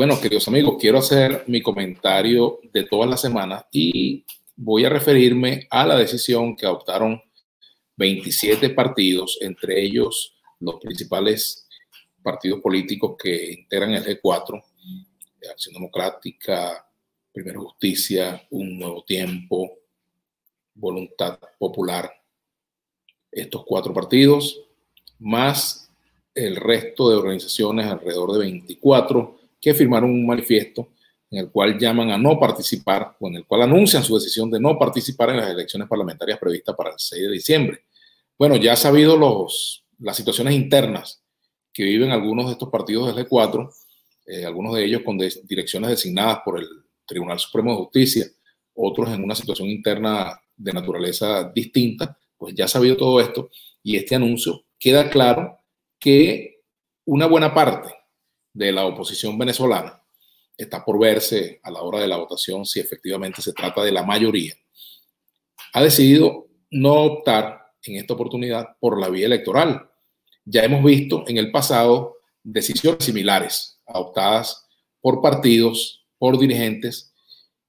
Bueno, queridos amigos, quiero hacer mi comentario de todas las semanas y voy a referirme a la decisión que adoptaron 27 partidos, entre ellos los principales partidos políticos que integran el G4, Acción Democrática, Primero Justicia, Un Nuevo Tiempo, Voluntad Popular. Estos 4 partidos, más el resto de organizaciones, alrededor de 24, que firmaron un manifiesto en el cual llaman a no participar, o en el cual anuncian su decisión de no participar en las elecciones parlamentarias previstas para el 6 de diciembre. Bueno, ya sabido las situaciones internas que viven algunos de estos partidos del G4, algunos de ellos con direcciones designadas por el Tribunal Supremo de Justicia, otros en una situación interna de naturaleza distinta, pues ya sabido todo esto y este anuncio, queda claro que una buena parte de la oposición venezolana está por verse a la hora de la votación si efectivamente se trata de la mayoría. Ha decidido no optar en esta oportunidad por la vía electoral. Ya hemos visto en el pasado decisiones similares adoptadas por partidos, por dirigentes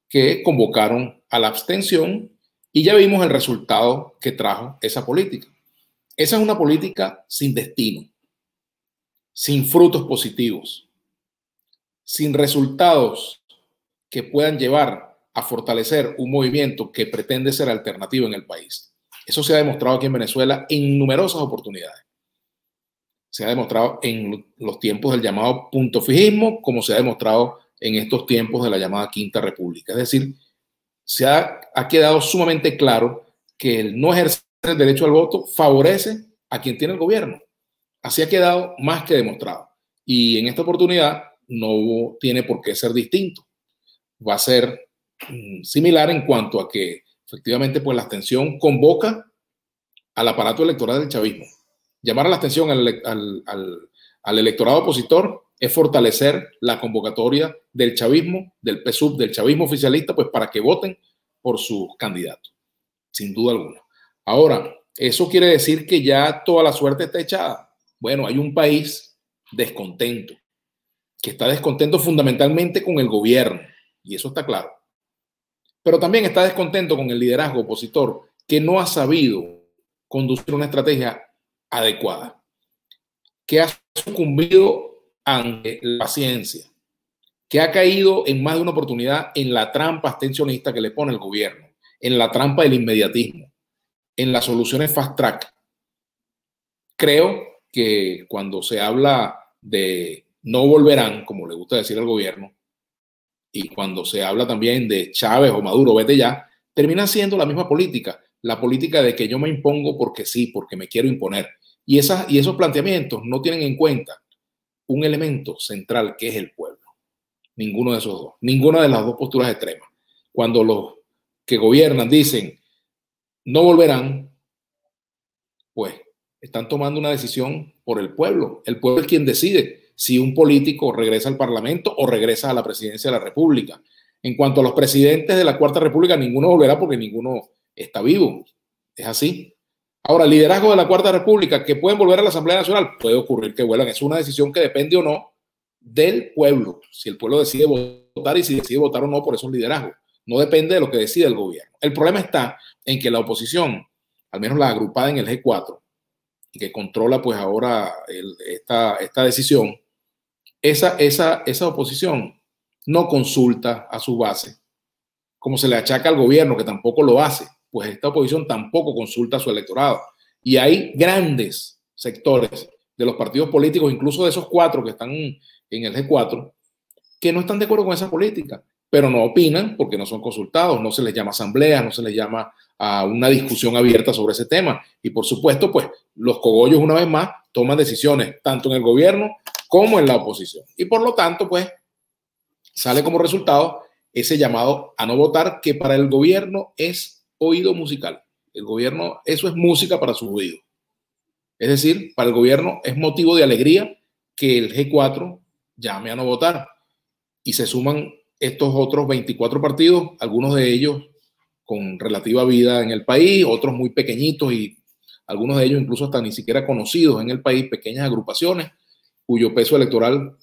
que convocaron a la abstención y ya vimos el resultado que trajo esa política. Esa es una política sin destino, sin frutos positivos, sin resultados que puedan llevar a fortalecer un movimiento que pretende ser alternativo en el país. Eso se ha demostrado aquí en Venezuela en numerosas oportunidades. Se ha demostrado en los tiempos del llamado punto fijismo, como se ha demostrado en estos tiempos de la llamada Quinta República. Es decir, se ha quedado sumamente claro que el no ejercer el derecho al voto favorece a quien tiene el gobierno. Así ha quedado más que demostrado. Y en esta oportunidad no tiene por qué ser distinto. Va a ser similar en cuanto a que efectivamente pues la abstención convoca al aparato electoral del chavismo. Llamar a la abstención al electorado opositor es fortalecer la convocatoria del chavismo, del PSUV, del chavismo oficialista, pues para que voten por sus candidatos, sin duda alguna. Ahora, ¿eso quiere decir que ya toda la suerte está echada? Bueno, hay un país descontento, que está descontento fundamentalmente con el gobierno, y eso está claro. Pero también está descontento con el liderazgo opositor, que no ha sabido conducir una estrategia adecuada, que ha sucumbido ante la paciencia, que ha caído en más de una oportunidad en la trampa abstencionista que le pone el gobierno, en la trampa del inmediatismo, en las soluciones fast track. Creo que cuando se habla de no volverán, como le gusta decir al gobierno, y cuando se habla también de Chávez o Maduro, vete ya, termina siendo la misma política, la política de que yo me impongo porque sí, porque me quiero imponer. Y esos planteamientos no tienen en cuenta un elemento central que es el pueblo. Ninguno de esos dos, ninguna de las dos posturas extremas. Cuando los que gobiernan dicen no volverán, pues están tomando una decisión por el pueblo. El pueblo es quien decide si un político regresa al Parlamento o regresa a la presidencia de la República. En cuanto a los presidentes de la Cuarta República, ninguno volverá porque ninguno está vivo. Es así. Ahora, el liderazgo de la Cuarta República, que pueden volver a la Asamblea Nacional, puede ocurrir que vuelvan. Es una decisión que depende o no del pueblo. Si el pueblo decide votar y si decide votar o no por esos liderazgos. No depende de lo que decida el gobierno. El problema está en que la oposición, al menos la agrupada en el G4, y que controla pues ahora esta decisión, esa oposición no consulta a su base, como se le achaca al gobierno que tampoco lo hace, pues esta oposición tampoco consulta a su electorado. Y hay grandes sectores de los partidos políticos, incluso de esos 4 que están en el G4, que no están de acuerdo con esa política, pero no opinan porque no son consultados, no se les llama asamblea, no se les llama a una discusión abierta sobre ese tema. Y por supuesto, pues los cogollos una vez más toman decisiones tanto en el gobierno como en la oposición. Y por lo tanto, pues sale como resultado ese llamado a no votar, que para el gobierno es oído musical. El gobierno, eso es música para sus oídos. Es decir, para el gobierno es motivo de alegría que el G4 llame a no votar. Y se suman estos otros 24 partidos, algunos de ellos con relativa vida en el país, otros muy pequeñitos y algunos de ellos incluso hasta ni siquiera conocidos en el país, pequeñas agrupaciones cuyo peso electoral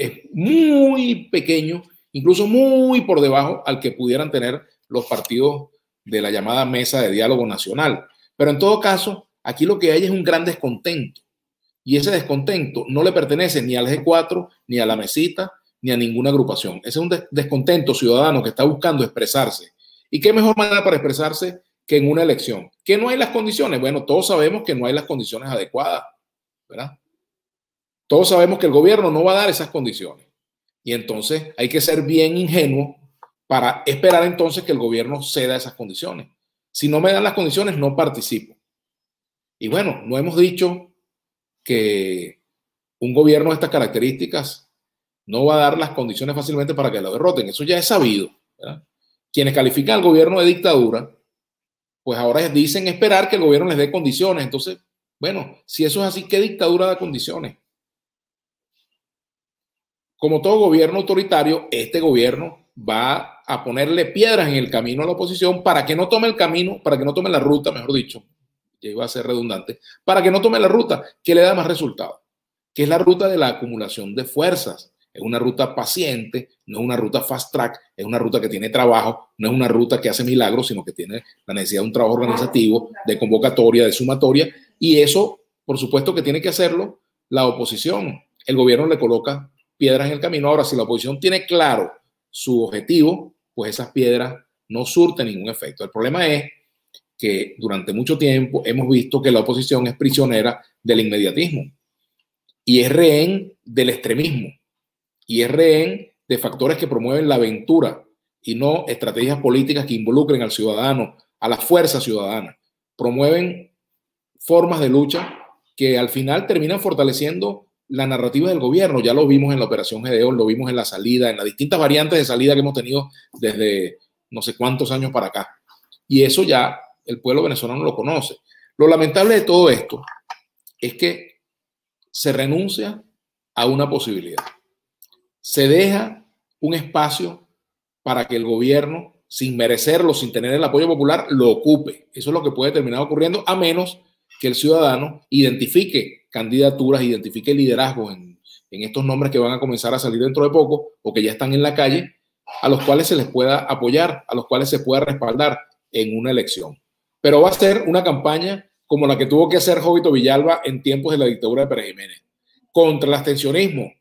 es muy pequeño, incluso muy por debajo al que pudieran tener los partidos de la llamada Mesa de Diálogo Nacional. Pero en todo caso, aquí lo que hay es un gran descontento. Y ese descontento no le pertenece ni al G4, ni a la mesita, ni a ninguna agrupación. Ese es un descontento ciudadano que está buscando expresarse. ¿Y qué mejor manera para expresarse que en una elección? ¿Que no hay las condiciones? Bueno, todos sabemos que no hay las condiciones adecuadas, ¿verdad? Todos sabemos que el gobierno no va a dar esas condiciones. Y entonces hay que ser bien ingenuo para esperar entonces que el gobierno ceda esas condiciones. Si no me dan las condiciones, no participo. Y bueno, no hemos dicho que un gobierno de estas características no va a dar las condiciones fácilmente para que lo derroten. Eso ya es sabido, ¿verdad? Quienes califican al gobierno de dictadura, pues ahora dicen esperar que el gobierno les dé condiciones. Entonces, bueno, si eso es así, ¿qué dictadura da condiciones? Como todo gobierno autoritario, este gobierno va a ponerle piedras en el camino a la oposición para que no tome el camino, para que no tome la ruta, mejor dicho, ya iba a ser redundante, para que no tome la ruta que le da más resultados, que es la ruta de la acumulación de fuerzas. Es una ruta paciente, no es una ruta fast track, es una ruta que tiene trabajo, no es una ruta que hace milagros, sino que tiene la necesidad de un trabajo organizativo, de convocatoria, de sumatoria, y eso, por supuesto que tiene que hacerlo la oposición. El gobierno le coloca piedras en el camino. Ahora, si la oposición tiene claro su objetivo, pues esas piedras no surten ningún efecto. El problema es que durante mucho tiempo hemos visto que la oposición es prisionera del inmediatismo y es rehén del extremismo y es rehén de factores que promueven la aventura y no estrategias políticas que involucren al ciudadano, a la fuerza ciudadana. Promueven formas de lucha que al final terminan fortaleciendo la narrativa del gobierno. Ya lo vimos en la Operación Gedeón, lo vimos en la salida, en las distintas variantes de salida que hemos tenido desde no sé cuántos años para acá. Y eso ya el pueblo venezolano lo conoce. Lo lamentable de todo esto es que se renuncia a una posibilidad. Se deja un espacio para que el gobierno, sin merecerlo, sin tener el apoyo popular, lo ocupe. Eso es lo que puede terminar ocurriendo, a menos que el ciudadano identifique candidaturas, identifique liderazgos en estos nombres que van a comenzar a salir dentro de poco o que ya están en la calle, a los cuales se les pueda apoyar, a los cuales se pueda respaldar en una elección. Pero va a ser una campaña como la que tuvo que hacer Jovito Villalba en tiempos de la dictadura de Pérez Jiménez, contra el abstencionismo,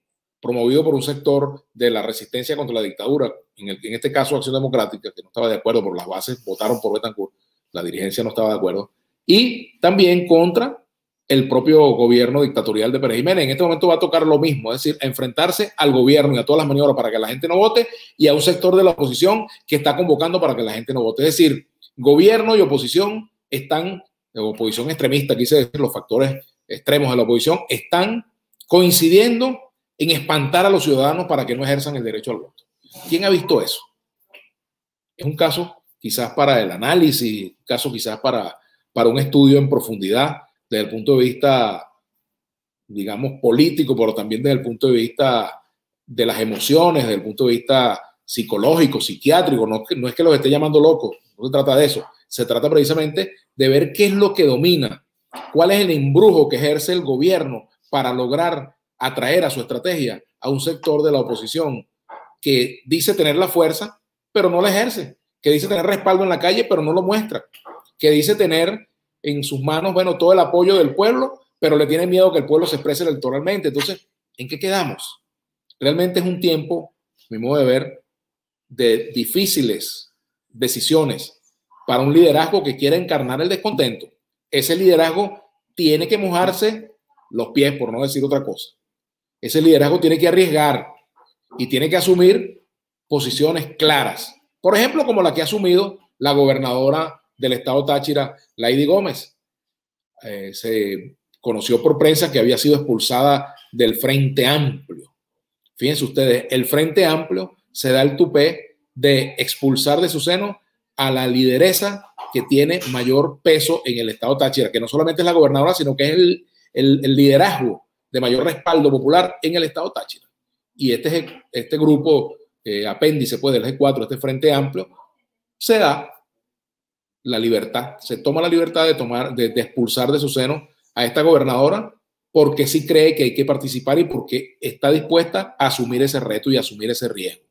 promovido por un sector de la resistencia contra la dictadura, en este caso Acción Democrática, que no estaba de acuerdo por las bases, votaron por Betancourt, la dirigencia no estaba de acuerdo, y también contra el propio gobierno dictatorial de Pérez Jiménez. En este momento va a tocar lo mismo, es decir, enfrentarse al gobierno y a todas las maniobras para que la gente no vote y a un sector de la oposición que está convocando para que la gente no vote. Es decir, gobierno y oposición están, oposición extremista, quise decir, los factores extremos de la oposición, están coincidiendo en espantar a los ciudadanos para que no ejerzan el derecho al voto. ¿Quién ha visto eso? Es un caso quizás para el análisis, un caso quizás para un estudio en profundidad desde el punto de vista, digamos, político, pero también desde el punto de vista de las emociones, desde el punto de vista psicológico, psiquiátrico. No es que los esté llamando locos, no se trata de eso. Se trata precisamente de ver qué es lo que domina, cuál es el embrujo que ejerce el gobierno para lograr atraer a su estrategia a un sector de la oposición que dice tener la fuerza, pero no la ejerce, que dice tener respaldo en la calle, pero no lo muestra, que dice tener en sus manos, bueno, todo el apoyo del pueblo, pero le tiene miedo que el pueblo se exprese electoralmente. Entonces, ¿en qué quedamos? Realmente es un tiempo, a mi modo de ver, de difíciles decisiones para un liderazgo que quiere encarnar el descontento. Ese liderazgo tiene que mojarse los pies, por no decir otra cosa. Ese liderazgo tiene que arriesgar y tiene que asumir posiciones claras. Por ejemplo, como la que ha asumido la gobernadora del estado Táchira, Lady Gómez. Se conoció por prensa que había sido expulsada del Frente Amplio. Fíjense ustedes, el Frente Amplio se da el tupé de expulsar de su seno a la lideresa que tiene mayor peso en el estado Táchira, que no solamente es la gobernadora, sino que es el liderazgo de mayor respaldo popular en el estado Táchira. Y este grupo apéndice pues, del G4, este Frente Amplio, se da la libertad, se toma la libertad de expulsar de su seno a esta gobernadora porque sí cree que hay que participar y porque está dispuesta a asumir ese reto y asumir ese riesgo.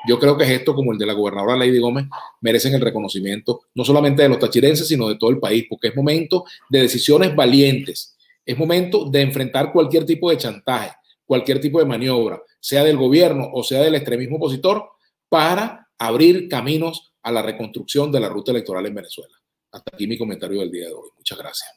Yo creo que gestos como el de la gobernadora Lady Gómez merecen el reconocimiento no solamente de los tachirenses, sino de todo el país, porque es momento de decisiones valientes, es momento de enfrentar cualquier tipo de chantaje, cualquier tipo de maniobra, sea del gobierno o sea del extremismo opositor, para abrir caminos a la reconstrucción de la ruta electoral en Venezuela. Hasta aquí mi comentario del día de hoy. Muchas gracias.